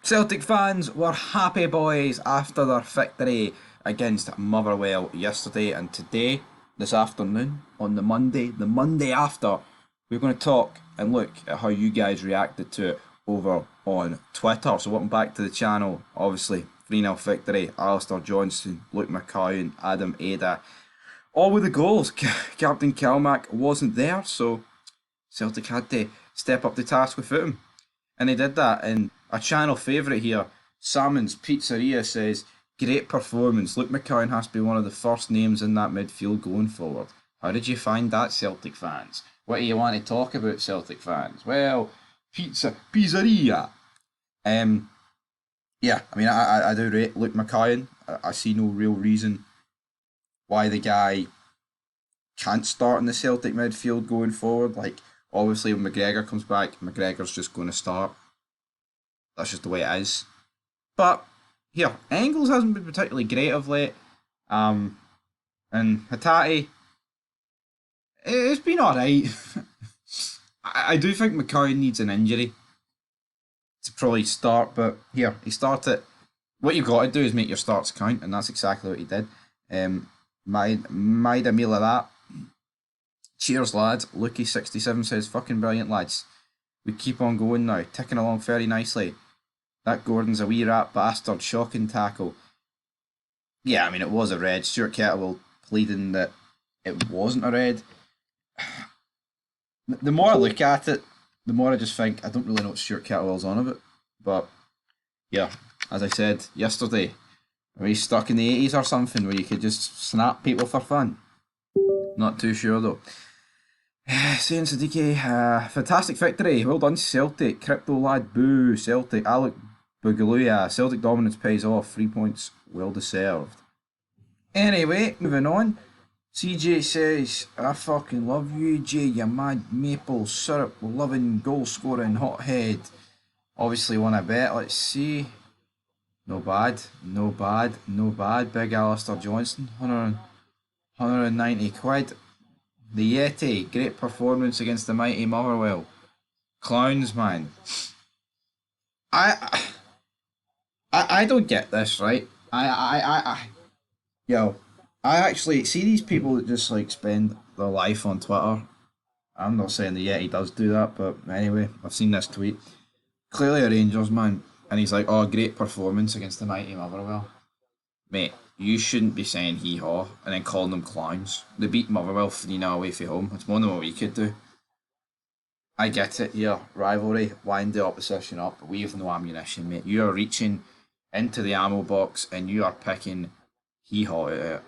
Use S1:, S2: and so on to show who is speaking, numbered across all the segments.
S1: Celtic fans were happy boys after their victory against Motherwell yesterday, and today, this afternoon, on the Monday after, we're going to talk and look at how you guys reacted to it over on Twitter. So welcome back to the channel. Obviously, 3-0 victory, Alistair Johnston, Luke McCowan, Adam Ada, all with the goals. Captain Calmack wasn't there, so Celtic had to step up the task without him. And they did that. And a channel favourite here, Salmon's Pizzeria, says, great performance. Luke McCowan has to be one of the first names in that midfield going forward. How did you find that, Celtic fans? What do you want to talk about, Celtic fans? Well, Pizzeria. Yeah, I mean, I do rate Luke McCowan. I see no real reason why the guy can't start in the Celtic midfield going forward. Like, obviously, when McGregor comes back, McGregor's just going to start. That's just the way it is. But, here, Engels hasn't been particularly great of late. And Hatate, it's been alright. I do think McCowan needs an injury to probably start, but here, he started. What you've got to do is make your starts count, and that's exactly what he did. Maida Mila that. Cheers, lads. Lukey67 says, fucking brilliant, lads. We keep on going now, ticking along very nicely. That Gordon's a wee rat bastard, shocking tackle. Yeah, I mean, it was a red. Stuart Kettlewell pleading that it wasn't a red. The more I look at it, the more I just think, I don't really know what Stuart Kettlewell's on about. But, yeah, as I said yesterday, are we stuck in the 80s or something where you could just snap people for fun? Not too sure though. Saying Siddiqui, fantastic victory. Well done, Celtic. Crypto lad, boo. Celtic, Alec Boogaloo, Celtic dominance pays off. 3 points, well deserved. Anyway, moving on. CJ says, I fucking love you, Jay, you mad maple syrup loving goal scoring hothead. Obviously won a bet, let's see. No bad, no bad, no bad. Big Alistair Johnston, 190 quid. The Yeti, great performance against the mighty Motherwell. Clowns, man. I don't get this, right? Yo, I actually see these people that just like spend their life on Twitter. I'm not saying the Yeti does do that, but anyway, I've seen this tweet. Clearly a Rangers man, and he's like, oh, great performance against the mighty Motherwell. Mate, you shouldn't be saying hee-haw and then calling them clowns. They beat Motherwell 3-0 away from home. It's more than what we could do. I get it, yeah, rivalry, wind the opposition up, but we have no ammunition, mate. You are reaching into the ammo box and you are picking hee-haw out of it.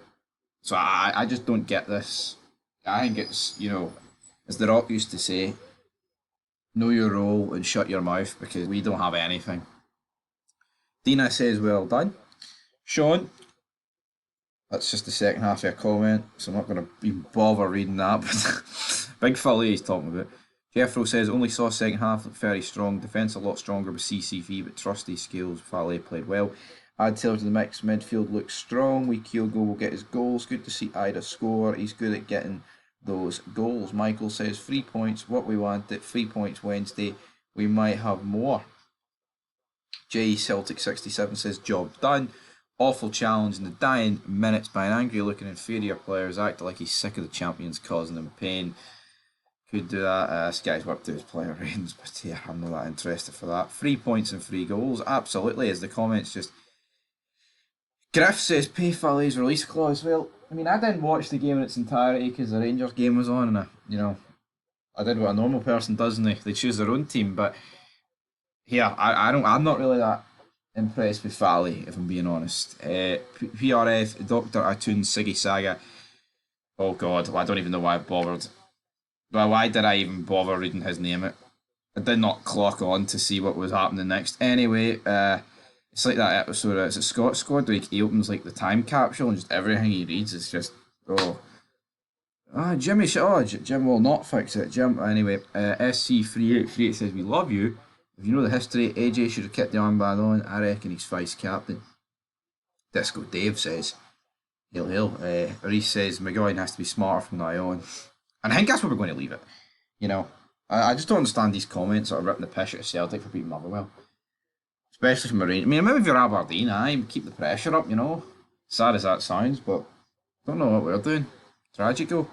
S1: So I just don't get this. I think it's, as The Rock used to say, know your role and shut your mouth because we don't have anything. Dina says, well done. Sean, that's just the second half of a comment, so I'm not going to even bother reading that, but big Philly he's talking about. Jeffro says, only saw second half look very strong, defence a lot stronger with CCV, but trust his skills, Valet played well. Add Taylor to the mix, midfield looks strong, we Kyogo will get his goals, good to see Ida score, he's good at getting those goals. Michael says, 3 points, what we wanted, 3 points Wednesday, we might have more. J Celtic 67 says, job done. Awful challenge in the dying minutes by an angry looking inferior player who's acting like he's sick of the champions causing him pain. Could do that. This guy's worked to his player ratings, but yeah, I'm not that interested for that. 3 points and 3 goals, absolutely, as the comments just... Griff says, pay Philly's release clause. Well, I mean, I didn't watch the game in its entirety because the Rangers game was on, and I did what a normal person does, and they choose their own team, but yeah, I'm not really that impressed with Fally, if I'm being honest. PRF, Dr. Atun Siggy Saga. Oh god, I don't even know why I bothered. Well, why did I even bother reading his name out? I did not clock on to see what was happening next. Anyway, it's like that episode, it's a Scott Squad where he opens like the time capsule and just everything he reads is just, Jimmy, Jim will not fix it. Jim, anyway, SC3838 says, we love you. If you know the history, AJ should have kept the armband on. I reckon he's vice captain. Disco Dave says, hail hail. Reese says, McGowan has to be smarter from now on. And I think that's where we're going to leave it. I just don't understand these comments that are ripping the piss out of Celtic for beating Motherwell. especially from a range. I mean, maybe if you're Aberdeen, aye, keep the pressure up, you know. Sad as that sounds, but don't know what we're doing. Tragical.